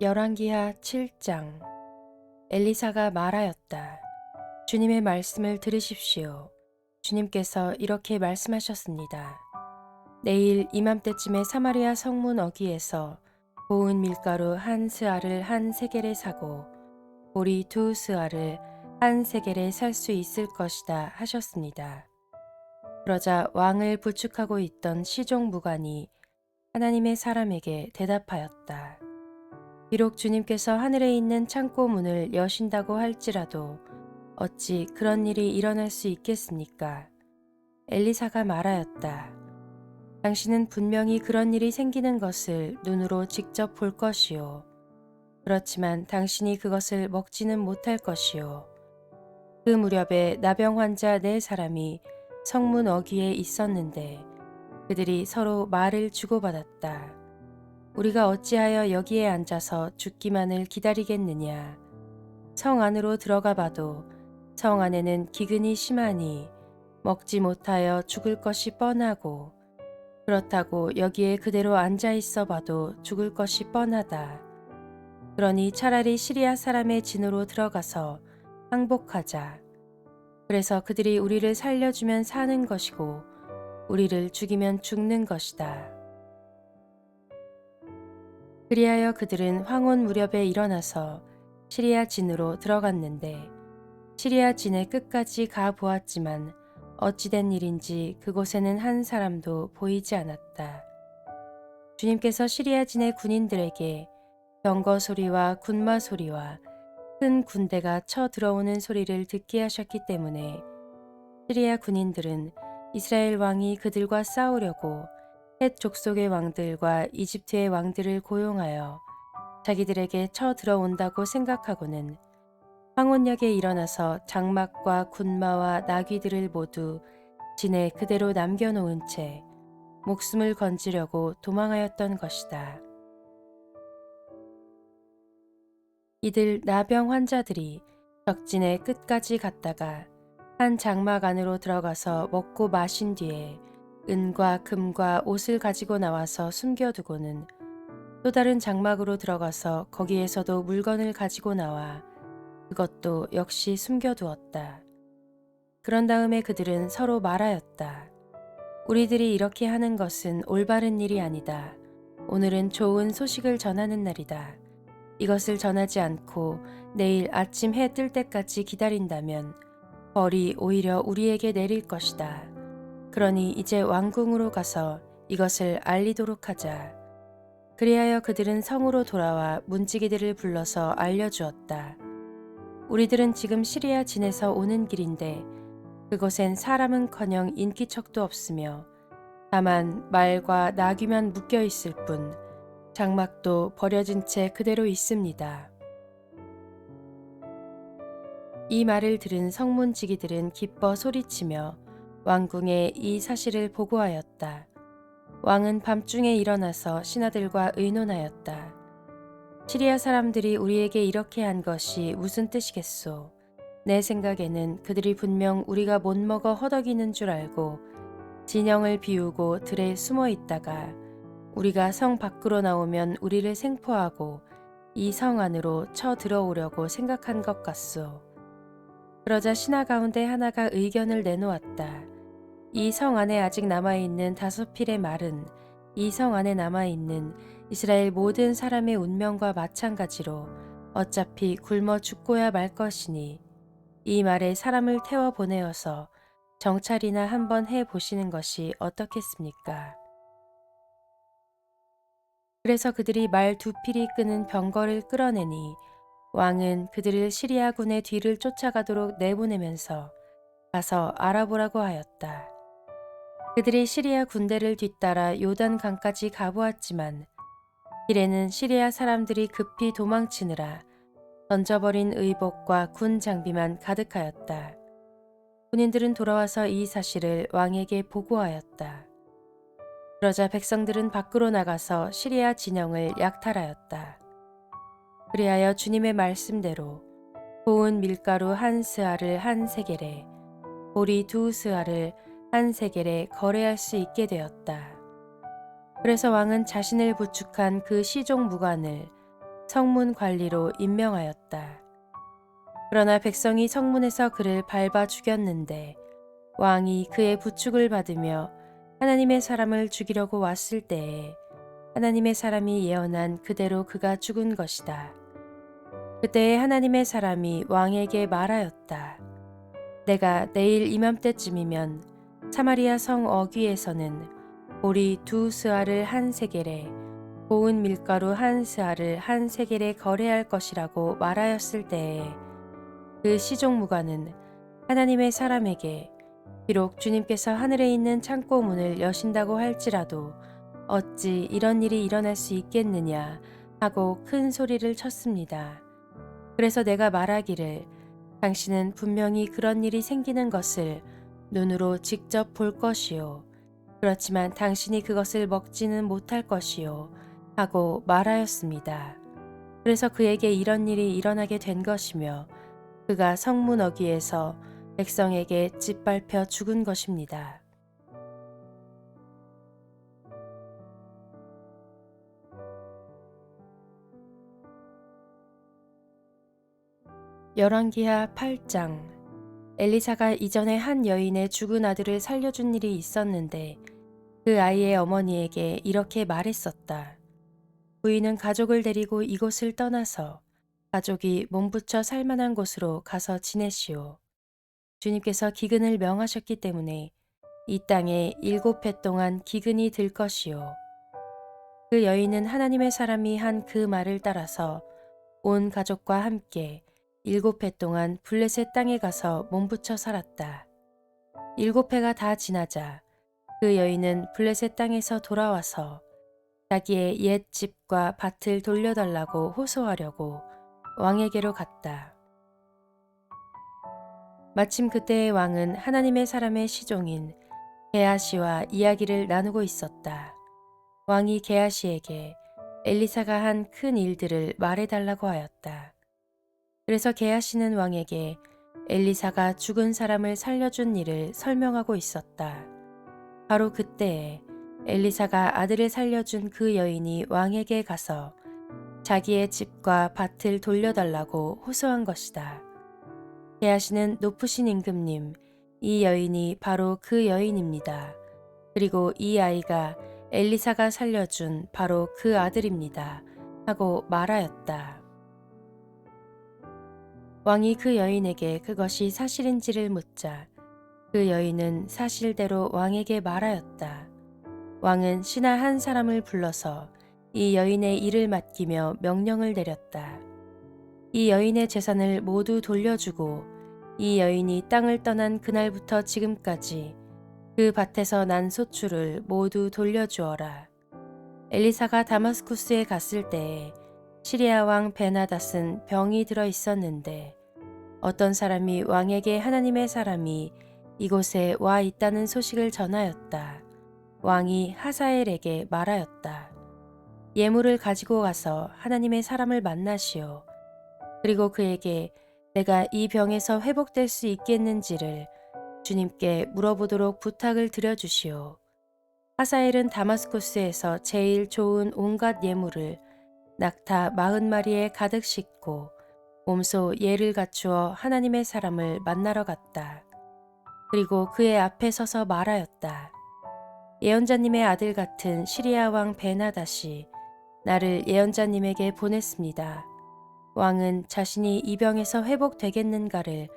열왕기하 7장. 엘리사가 말하였다. 주님의 말씀을 들으십시오. 주님께서 이렇게 말씀하셨습니다. 내일 이맘때쯤에 사마리아 성문 어귀에서 고운 밀가루 한 스아를 한 세겔에 사고 보리 두 스아를 한 세겔에 살 수 있을 것이다 하셨습니다. 그러자 왕을 부축하고 있던 시종 무관이 하나님의 사람에게 대답하였다. 비록 주님께서 하늘에 있는 창고 문을 여신다고 할지라도 어찌 그런 일이 일어날 수 있겠습니까? 엘리사가 말하였다. 당신은 분명히 그런 일이 생기는 것을 눈으로 직접 볼 것이요. 그렇지만 당신이 그것을 먹지는 못할 것이요. 그 무렵에 나병 환자 4사람이 성문 어귀에 있었는데 그들이 서로 말을 주고받았다. 우리가 어찌하여 여기에 앉아서 죽기만을 기다리겠느냐. 성 안으로 들어가 봐도 성 안에는 기근이 심하니 먹지 못하여 죽을 것이 뻔하고 그렇다고 여기에 그대로 앉아 있어 봐도 죽을 것이 뻔하다. 그러니 차라리 시리아 사람의 진으로 들어가서 항복하자. 그래서 그들이 우리를 살려주면 사는 것이고 우리를 죽이면 죽는 것이다. 그리하여 그들은 황혼 무렵에 일어나서 시리아 진으로 들어갔는데 시리아 진의 끝까지 가 보았지만 어찌된 일인지 그곳에는 한 사람도 보이지 않았다. 주님께서 시리아 진의 군인들에게 병거 소리와 군마 소리와 큰 군대가 쳐 들어오는 소리를 듣게 하셨기 때문에 시리아 군인들은 이스라엘 왕이 그들과 싸우려고 헷 족속의 왕들과 이집트의 왕들을 고용하여 자기들에게 쳐 들어온다고 생각하고는 황혼역에 일어나서 장막과 군마와 나귀들을 모두 진에 그대로 남겨놓은 채 목숨을 건지려고 도망하였던 것이다. 이들 나병 환자들이 적진의 끝까지 갔다가 한 장막 안으로 들어가서 먹고 마신 뒤에 은과 금과 옷을 가지고 나와서 숨겨두고는 또 다른 장막으로 들어가서 거기에서도 물건을 가지고 나와 그것도 역시 숨겨두었다. 그런 다음에 그들은 서로 말하였다. 우리들이 이렇게 하는 것은 올바른 일이 아니다. 오늘은 좋은 소식을 전하는 날이다. 이것을 전하지 않고 내일 아침 해 뜰 때까지 기다린다면 벌이 오히려 우리에게 내릴 것이다. 그러니 이제 왕궁으로 가서 이것을 알리도록 하자. 그리하여 그들은 성으로 돌아와 문지기들을 불러서 알려주었다. 우리들은 지금 시리아 진에서 오는 길인데 그곳엔 사람은커녕 인기척도 없으며 다만 말과 나귀만 묶여 있을 뿐 장막도 버려진 채 그대로 있습니다. 이 말을 들은 성문지기들은 기뻐 소리치며 왕궁에 이 사실을 보고하였다. 왕은 밤중에 일어나서 신하들과 의논하였다. 시리아 사람들이 우리에게 이렇게 한 것이 무슨 뜻이겠소? 내 생각에는 그들이 분명 우리가 못 먹어 허덕이는 줄 알고 진영을 비우고 들에 숨어 있다가 우리가 성 밖으로 나오면 우리를 생포하고 이 성 안으로 쳐 들어오려고 생각한 것 같소. 그러자 신하 가운데 하나가 의견을 내놓았다. 이 성 안에 아직 남아있는 5필의 말은 이 성 안에 남아있는 이스라엘 모든 사람의 운명과 마찬가지로 어차피 굶어 죽고야 말 것이니 이 말에 사람을 태워 보내어서 정찰이나 한번 해 보시는 것이 어떻겠습니까? 그래서 그들이 말 2필이 끄는 병거를 끌어내니 왕은 그들을 시리아군의 뒤를 쫓아가도록 내보내면서 가서 알아보라고 하였다. 그들이 시리아 군대를 뒤따라 요단 강까지 가보았지만 길에는 시리아 사람들이 급히 도망치느라 던져버린 의복과 군 장비만 가득하였다. 군인들은 돌아와서 이 사실을 왕에게 보고하였다. 그러자 백성들은 밖으로 나가서 시리아 진영을 약탈하였다. 그리하여 주님의 말씀대로 고운 밀가루 한 스아를 한 세겔에 보리 2스아를 한 세겔에 거래할 수 있게 되었다. 그래서 왕은 자신을 부축한 그 시종 무관을 성문 관리로 임명하였다. 그러나 백성이 성문에서 그를 밟아 죽였는데 왕이 그의 부축을 받으며 하나님의 사람을 죽이려고 왔을 때에 하나님의 사람이 예언한 그대로 그가 죽은 것이다. 그때에 하나님의 사람이 왕에게 말하였다. 내가 내일 이맘때쯤이면 사마리아 성 어귀에서는 보리 2스아를 한 세겔에 고운 밀가루 한 스아를 한 세겔에 거래할 것이라고 말하였을 때에 그 시종무관은 하나님의 사람에게 비록 주님께서 하늘에 있는 창고 문을 여신다고 할지라도 어찌 이런 일이 일어날 수 있겠느냐 하고 큰 소리를 쳤습니다. 그래서 내가 말하기를 당신은 분명히 그런 일이 생기는 것을 눈으로 직접 볼 것이요. 그렇지만 당신이 그것을 먹지는 못할 것이요. 하고 말하였습니다. 그래서 그에게 이런 일이 일어나게 된 것이며 그가 성문 어귀에서 백성에게 짓밟혀 죽은 것입니다. 열왕기하 8장. 엘리사가 이전에 한 여인의 죽은 아들을 살려준 일이 있었는데 그 아이의 어머니에게 이렇게 말했었다. 부인은 가족을 데리고 이곳을 떠나서 가족이 몸부쳐 살만한 곳으로 가서 지내시오. 주님께서 기근을 명하셨기 때문에 이 땅에 7해 동안 기근이 들 것이요. 그 여인은 하나님의 사람이 한 그 말을 따라서 온 가족과 함께 7해 동안 블레셋 땅에 가서 몸부쳐 살았다. 7해가 다 지나자 그 여인은 블레셋 땅에서 돌아와서 자기의 옛 집과 밭을 돌려달라고 호소하려고 왕에게로 갔다. 마침 그때의 왕은 하나님의 사람의 시종인 게하시와 이야기를 나누고 있었다. 왕이 게하시에게 엘리사가 한 큰 일들을 말해달라고 하였다. 그래서 게하시는 왕에게 엘리사가 죽은 사람을 살려준 일을 설명하고 있었다. 바로 그때에 엘리사가 아들을 살려준 그 여인이 왕에게 가서 자기의 집과 밭을 돌려달라고 호소한 것이다. 게하시는 높으신 임금님, 이 여인이 바로 그 여인입니다. 그리고 이 아이가 엘리사가 살려준 바로 그 아들입니다. 하고 말하였다. 왕이 그 여인에게 그것이 사실인지를 묻자 그 여인은 사실대로 왕에게 말하였다. 왕은 신하 한 사람을 불러서 이 여인의 일을 맡기며 명령을 내렸다. 이 여인의 재산을 모두 돌려주고 이 여인이 땅을 떠난 그날부터 지금까지 그 밭에서 난 소출을 모두 돌려주어라. 엘리사가 다마스쿠스에 갔을 때에 시리아 왕 베나닷은 병이 들어 있었는데 어떤 사람이 왕에게 하나님의 사람이 이곳에 와 있다는 소식을 전하였다. 왕이 하사엘에게 말하였다. 예물을 가지고 가서 하나님의 사람을 만나시오. 그리고 그에게 내가 이 병에서 회복될 수 있겠는지를 주님께 물어보도록 부탁을 드려주시오. 하사엘은 다마스쿠스에서 제일 좋은 온갖 예물을 낙타 40마리에 가득 싣고 몸소 예를 갖추어 하나님의 사람을 만나러 갔다. 그리고 그의 앞에 서서 말하였다. 예언자님의 아들 같은 시리아 왕 베나닷이 나를 예언자님에게 보냈습니다. 왕은 자신이 이 병에서 회복되겠는가를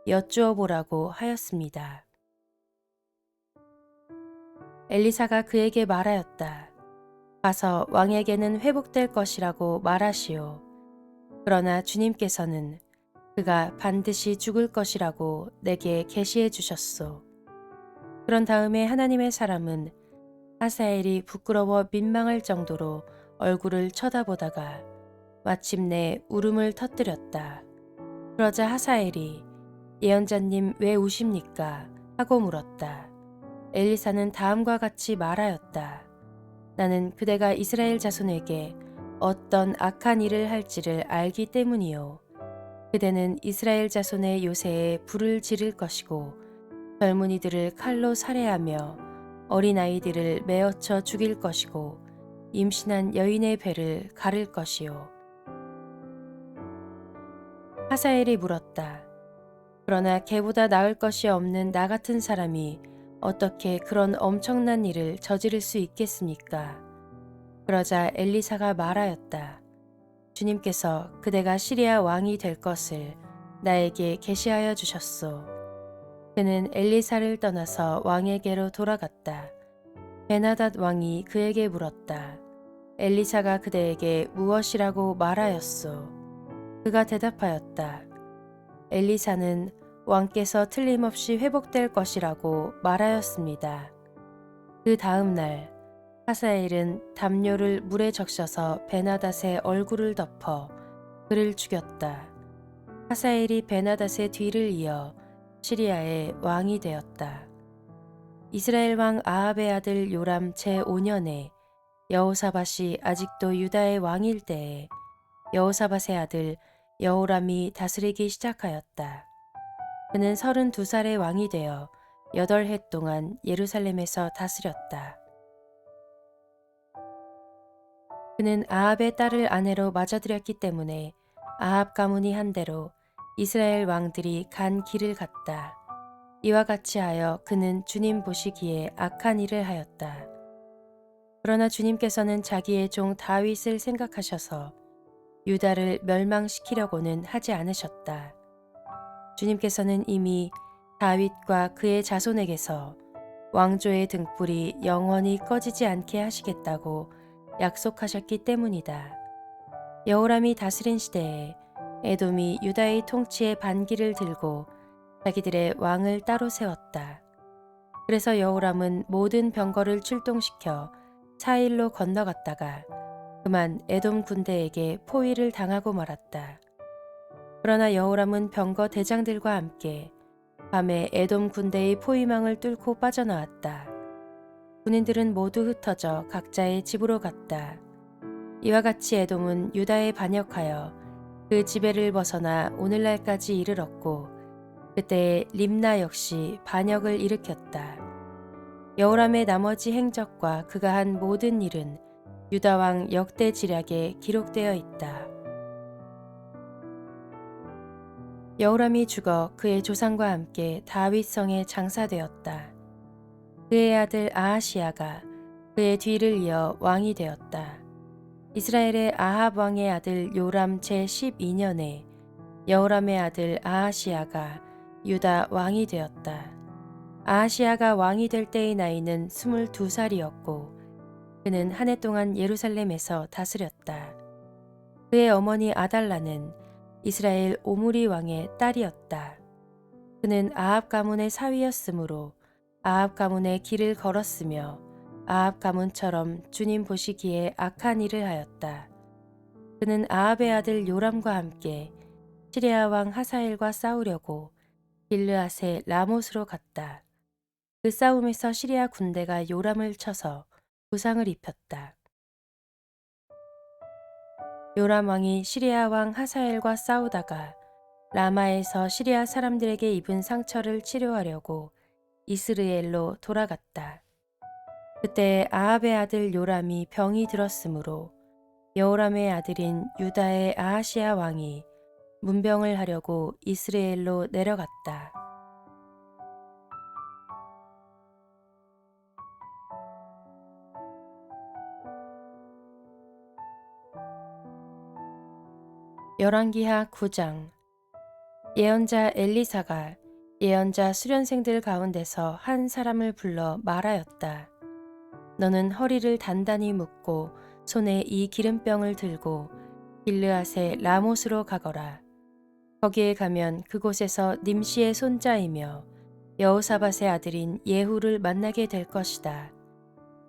여쭈어 보라고 하였습니다. 엘리사가 그에게 말하였다. 가서 왕에게는 회복될 것이라고 말하시오. 그러나 주님께서는 그가 반드시 죽을 것이라고 내게 계시해 주셨소. 그런 다음에 하나님의 사람은 하사엘이 부끄러워 민망할 정도로 얼굴을 쳐다보다가 마침내 울음을 터뜨렸다. 그러자 하사엘이 예언자님 왜 우십니까? 하고 물었다. 엘리사는 다음과 같이 말하였다. 나는 그대가 이스라엘 자손에게 어떤 악한 일을 할지를 알기 때문이요. 그대는 이스라엘 자손의 요새에 불을 지를 것이고 젊은이들을 칼로 살해하며 어린아이들을 메어쳐 죽일 것이고 임신한 여인의 배를 가를 것이요. 하사엘이 물었다. 그러나 걔보다 나을 것이 없는 나 같은 사람이 어떻게 그런 엄청난 일을 저지를 수 있겠습니까? 그러자 엘리사가 말하였다. 주님께서 그대가 시리아 왕이 될 것을 나에게 계시하여 주셨소. 그는 엘리사를 떠나서 왕에게로 돌아갔다. 베나닷 왕이 그에게 물었다. 엘리사가 그대에게 무엇이라고 말하였소? 그가 대답하였다. 엘리사는 왕께서 틀림없이 회복될 것이라고 말하였습니다. 그 다음 날 하사엘은 담요를 물에 적셔서 베나닷의 얼굴을 덮어 그를 죽였다. 하사엘이 베나닷의 뒤를 이어 시리아의 왕이 되었다. 이스라엘 왕 아합의 아들 요람 제5년에 여호사밧이 아직도 유다의 왕일 때에 여호사밧의 아들 여호람이 다스리기 시작하였다. 그는 32살의 왕이 되어 8해 동안 예루살렘에서 다스렸다. 그는 아합의 딸을 아내로 맞아들였기 때문에 아합 가문이 한 대로 이스라엘 왕들이 간 길을 갔다. 이와 같이 하여 그는 주님 보시기에 악한 일을 하였다. 그러나 주님께서는 자기의 종 다윗을 생각하셔서 유다를 멸망시키려고는 하지 않으셨다. 주님께서는 이미 다윗과 그의 자손에게서 왕조의 등불이 영원히 꺼지지 않게 하시겠다고 약속하셨기 때문이다. 여호람이 다스린 시대에 에돔이 유다의 통치의 반기를 들고 자기들의 왕을 따로 세웠다. 그래서 여호람은 모든 병거를 출동시켜 사일로 건너갔다가 그만 에돔 군대에게 포위를 당하고 말았다. 그러나 여호람은 병거 대장들과 함께 밤에 에돔 군대의 포위망을 뚫고 빠져나왔다. 군인들은 모두 흩어져 각자의 집으로 갔다. 이와 같이 에돔은 유다에 반역하여 그 지배를 벗어나 오늘날까지 이르렀고 그때 림나 역시 반역을 일으켰다. 여호람의 나머지 행적과 그가 한 모든 일은 유다왕 역대지략에 기록되어 있다. 여호람이 죽어 그의 조상과 함께 다윗성에 장사되었다. 그의 아들 아하시야가 그의 뒤를 이어 왕이 되었다. 이스라엘의 아합 왕의 아들 요람 제12년에 여호람의 아들 아하시야가 유다 왕이 되었다. 아하시야가 왕이 될 때의 나이는 22살이었고 그는 한 해 동안 예루살렘에서 다스렸다. 그의 어머니 아달라는 이스라엘 오므리 왕의 딸이었다. 그는 아합 가문의 사위였으므로 아합 가문의 길을 걸었으며 아합 가문처럼 주님 보시기에 악한 일을 하였다. 그는 아합의 아들 요람과 함께 시리아 왕 하사엘과 싸우려고 길르앗의 라못으로 갔다. 그 싸움에서 시리아 군대가 요람을 쳐서 부상을 입혔다. 요람 왕이 시리아 왕 하사엘과 싸우다가 라마에서 시리아 사람들에게 입은 상처를 치료하려고 이스르엘로 돌아갔다. 그때 아합의 아들 요람이 병이 들었으므로 여호람의 아들인 유다의 아하시야 왕이 문병을 하려고 이스라엘로 내려갔다. 열왕기하 9장. 예언자 엘리사가 예언자 수련생들 가운데서 한 사람을 불러 말하였다. 너는 허리를 단단히 묶고 손에 이 기름병을 들고 길르앗의 라못으로 가거라. 거기에 가면 그곳에서 nim시의 손자이며 여호사밧의 아들인 예후를 만나게 될 것이다.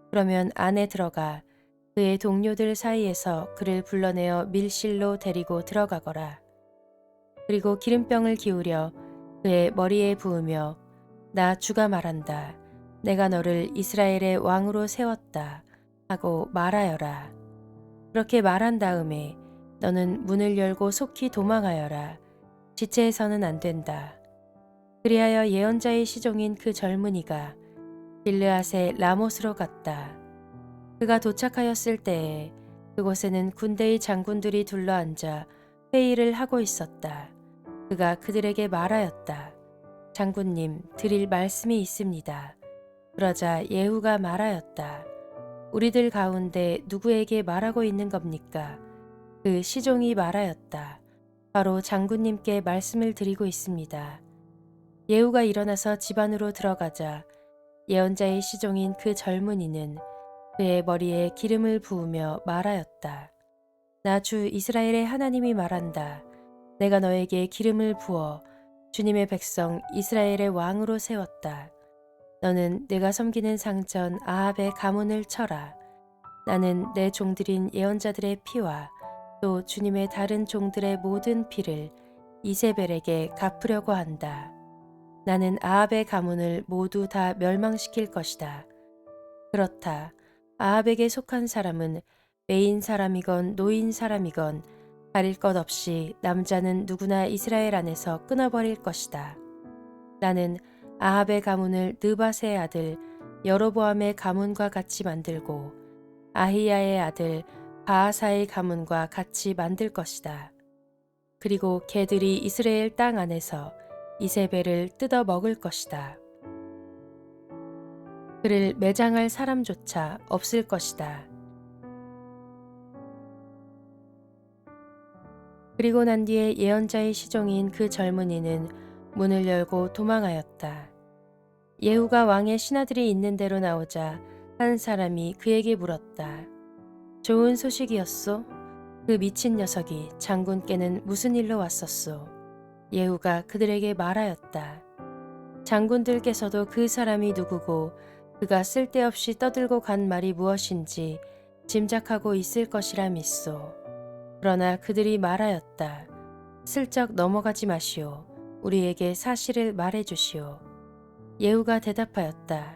그러면 안에 들어가 그의 동료들 사이에서 그를 불러내어 밀실로 데리고 들어가거라. 그리고 기름병을 기울여 그의 머리에 부으며 나 주가 말한다. 내가 너를 이스라엘의 왕으로 세웠다 하고 말하여라. 그렇게 말한 다음에 너는 문을 열고 속히 도망하여라. 지체해서는 안 된다. 그리하여 예언자의 시종인 그 젊은이가 길르앗의 라못으로 갔다. 그가 도착하였을 때에 그곳에는 군대의 장군들이 둘러앉아 회의를 하고 있었다. 그가 그들에게 말하였다. 장군님, 드릴 말씀이 있습니다. 그러자 예후가 말하였다. 우리들 가운데 누구에게 말하고 있는 겁니까? 그 시종이 말하였다. 바로 장군님께 말씀을 드리고 있습니다. 예후가 일어나서 집 안으로 들어가자 예언자의 시종인 그 젊은이는 그의 머리에 기름을 부으며 말하였다. 나 주 이스라엘의 하나님이 말한다. 내가 너에게 기름을 부어 주님의 백성 이스라엘의 왕으로 세웠다. 너는 내가 섬기는 상전 아합의 가문을 쳐라. 나는 내 종들인 예언자들의 피와 또 주님의 다른 종들의 모든 피를 이세벨에게 갚으려고 한다. 나는 아합의 가문을 모두 다 멸망시킬 것이다. 그렇다. 아합에게 속한 사람은 메인 사람이건 노인 사람이건 가릴 것 없이 남자는 누구나 이스라엘 안에서 끊어버릴 것이다. 나는 아합의 가문을 느밧의 아들 여로보암의 가문과 같이 만들고 아히야의 아들 바하사의 가문과 같이 만들 것이다. 그리고 개들이 이스라엘 땅 안에서 이세벨을 뜯어 먹을 것이다. 그를 매장할 사람조차 없을 것이다. 그리고 난 뒤에 예언자의 시종인 그 젊은이는 문을 열고 도망하였다. 예후가 왕의 신하들이 있는 데로 나오자 한 사람이 그에게 물었다. 좋은 소식이었소? 그 미친 녀석이 장군께는 무슨 일로 왔었소? 예후가 그들에게 말하였다. 장군들께서도 그 사람이 누구고 그가 쓸데없이 떠들고 간 말이 무엇인지 짐작하고 있을 것이라 믿소. 그러나 그들이 말하였다. 슬쩍 넘어가지 마시오. 우리에게 사실을 말해 주시오. 예후가 대답하였다.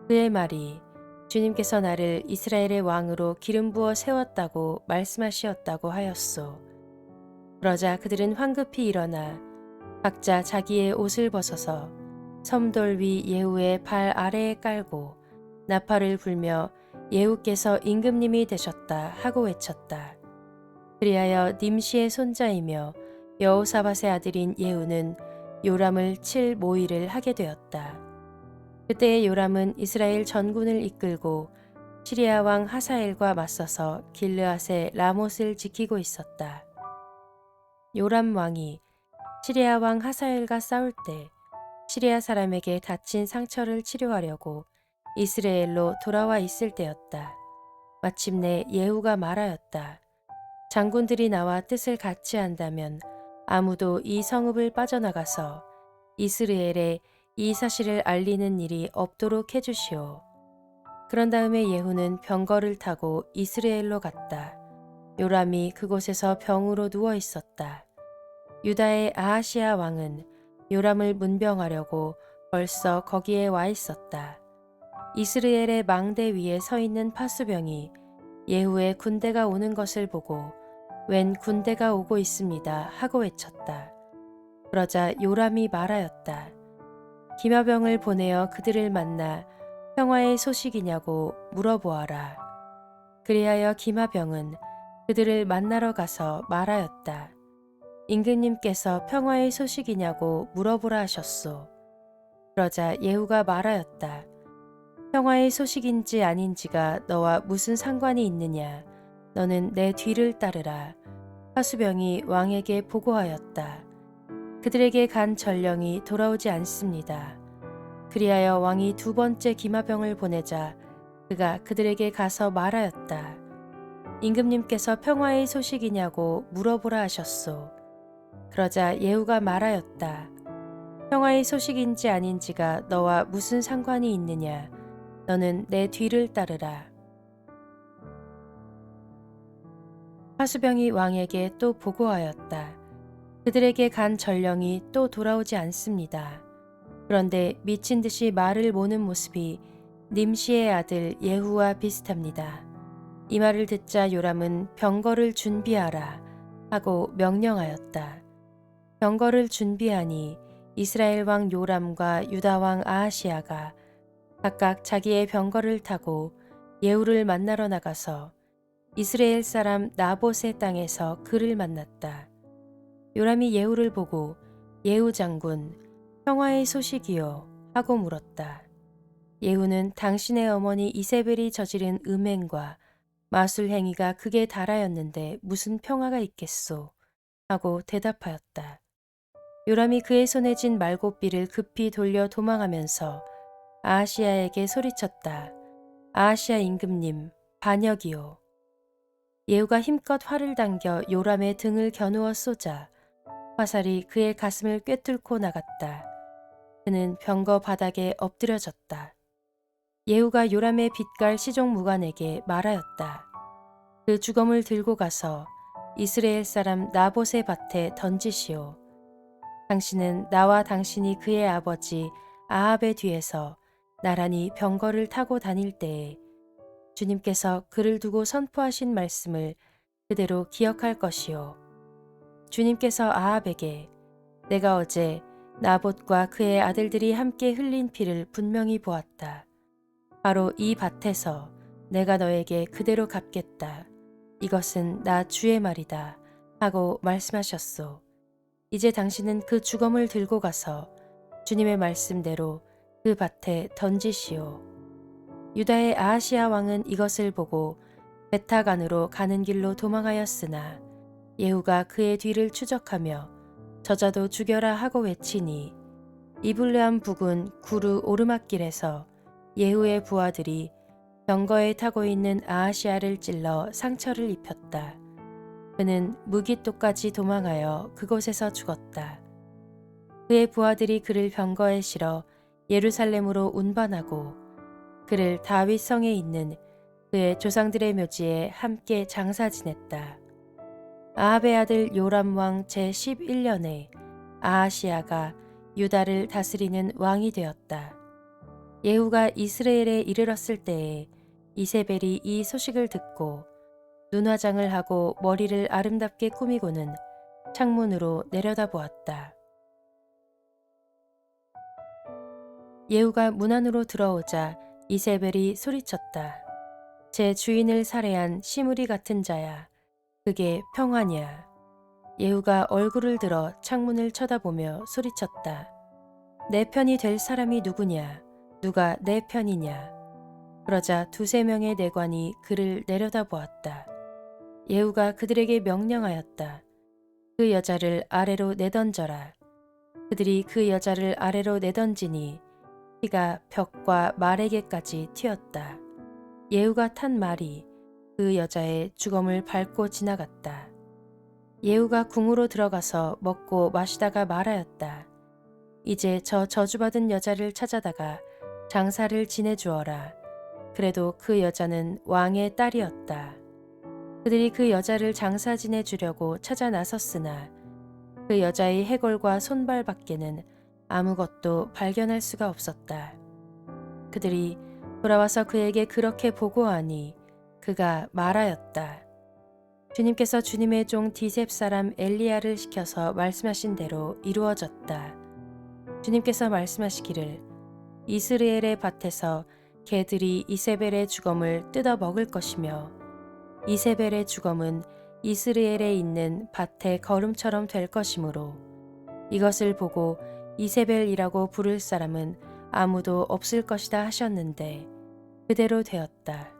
그의 말이 주님께서 나를 이스라엘의 왕으로 기름 부어 세웠다고 말씀하시었다고 하였소. 그러자 그들은 황급히 일어나 각자 자기의 옷을 벗어서 섬돌 위 예후의 발 아래에 깔고 나팔을 불며 예후께서 임금님이 되셨다 하고 외쳤다. 그리하여 님시의 손자이며 여호사밧의 아들인 예후는 요람을 칠 모의를 하게 되었다. 그때 요람은 이스라엘 전군을 이끌고 시리아 왕 하사엘과 맞서서 길르앗의 라못을 지키고 있었다. 요람 왕이 시리아 왕 하사엘과 싸울 때 시리아 사람에게 다친 상처를 치료하려고 이스라엘로 돌아와 있을 때였다. 마침내 예후가 말하였다. 장군들이 나와 뜻을 같이 한다면 아무도 이 성읍을 빠져나가서 이스라엘에 이 사실을 알리는 일이 없도록 해주시오. 그런 다음에 예후는 병거를 타고 이스라엘로 갔다. 요람이 그곳에서 병으로 누워 있었다. 유다의 아하시아 왕은 요람을 문병하려고 벌써 거기에 와 있었다. 이스라엘의 망대 위에 서 있는 파수병이 예후의 군대가 오는 것을 보고 웬 군대가 오고 있습니다 하고 외쳤다. 그러자 요람이 말하였다. 기마병을 보내어 그들을 만나 평화의 소식이냐고 물어보아라. 그리하여 기마병은 그들을 만나러 가서 말하였다. 임금님께서 평화의 소식이냐고 물어보라 하셨소. 그러자 예후가 말하였다. 평화의 소식인지 아닌지가 너와 무슨 상관이 있느냐. 너는 내 뒤를 따르라. 파수병이 왕에게 보고하였다. 그들에게 간 전령이 돌아오지 않습니다. 그리하여 왕이 두 번째 기마병을 보내자 그가 그들에게 가서 말하였다. 임금님께서 평화의 소식이냐고 물어보라 하셨소. 그러자 예후가 말하였다. 평화의 소식인지 아닌지가 너와 무슨 상관이 있느냐. 너는 내 뒤를 따르라. 파수병이 왕에게 또 보고하였다. 그들에게 간 전령이 또 돌아오지 않습니다. 그런데 미친 듯이 말을 모는 모습이 님시의 아들 예후와 비슷합니다. 이 말을 듣자 요람은 병거를 준비하라 하고 명령하였다. 병거를 준비하니 이스라엘 왕 요람과 유다 왕 아하시아가 각각 자기의 병거를 타고 예후를 만나러 나가서 이스라엘 사람 나봇의 땅에서 그를 만났다. 요람이 예후를 보고 예후 장군, 평화의 소식이요 하고 물었다. 예후는 당신의 어머니 이세벨이 저지른 음행과 마술 행위가 극에 달하였는데 무슨 평화가 있겠소 하고 대답하였다. 요람이 그의 손에 쥔 말곶비를 급히 돌려 도망하면서 아하시야에게 소리쳤다. 아하시야 임금님, 반역이요. 예후가 힘껏 활을 당겨 요람의 등을 겨누어 쏘자 화살이 그의 가슴을 꿰뚫고 나갔다. 그는 병거 바닥에 엎드려졌다. 예후가 요람의 빛깔 시종무관에게 말하였다. 그 주검을 들고 가서 이스라엘 사람 나봇의 밭에 던지시오. 당신은 나와 당신이 그의 아버지 아합의 뒤에서 나란히 병거를 타고 다닐 때에 주님께서 그를 두고 선포하신 말씀을 그대로 기억할 것이요. 주님께서 아합에게 내가 어제 나봇과 그의 아들들이 함께 흘린 피를 분명히 보았다. 바로 이 밭에서 내가 너에게 그대로 갚겠다. 이것은 나 주의 말이다. 하고 말씀하셨소. 이제 당신은 그 주검을 들고 가서 주님의 말씀대로 그 밭에 던지시오. 유다의 아하시야 왕은 이것을 보고 베타간으로 가는 길로 도망하였으나 예후가 그의 뒤를 추적하며 저자도 죽여라 하고 외치니 이블르함 북은 구르 오르막길에서 예후의 부하들이 병거에 타고 있는 아하시야를 찔러 상처를 입혔다. 그는 무깃도까지 도망하여 그곳에서 죽었다. 그의 부하들이 그를 병거에 실어 예루살렘으로 운반하고 그를 다윗 성에 있는 그의 조상들의 묘지에 함께 장사 지냈다. 아합의 아들 요람 왕 제11년에 아하시야가 유다를 다스리는 왕이 되었다. 예후가 이스라엘에 이르렀을 때에 이세벨이 이 소식을 듣고 눈화장을 하고 머리를 아름답게 꾸미고는 창문으로 내려다보았다. 예후가 문 안으로 들어오자 이세벨이 소리쳤다. 제 주인을 살해한 시무리 같은 자야. 그게 평화냐. 예후가 얼굴을 들어 창문을 쳐다보며 소리쳤다. 내 편이 될 사람이 누구냐. 누가 내 편이냐. 그러자 두세 명의 내관이 그를 내려다보았다. 예후가 그들에게 명령하였다. 그 여자를 아래로 내던져라. 그들이 그 여자를 아래로 내던지니 피가 벽과 말에게까지 튀었다. 예후가 탄 말이 그 여자의 주검을 밟고 지나갔다. 예후가 궁으로 들어가서 먹고 마시다가 말하였다. 이제 저 저주받은 여자를 찾아다가 장사를 지내주어라. 그래도 그 여자는 왕의 딸이었다. 그들이 그 여자를 장사 지내주려고 찾아 나섰으나 그 여자의 해골과 손발 밖에는 아무것도 발견할 수가 없었다. 그들이 돌아와서 그에게 그렇게 보고하니 그가 말하였다. 주님께서 주님의 종 디셉 사람 엘리야를 시켜서 말씀하신 대로 이루어졌다. 주님께서 말씀하시기를 이스라엘의 밭에서 개들이 이세벨의 주검을 뜯어 먹을 것이며 이세벨의 주검은 이스라엘에 있는 밭의 거름처럼 될 것이므로 이것을 보고 이세벨이라고 부를 사람은 아무도 없을 것이다 하셨는데 그대로 되었다.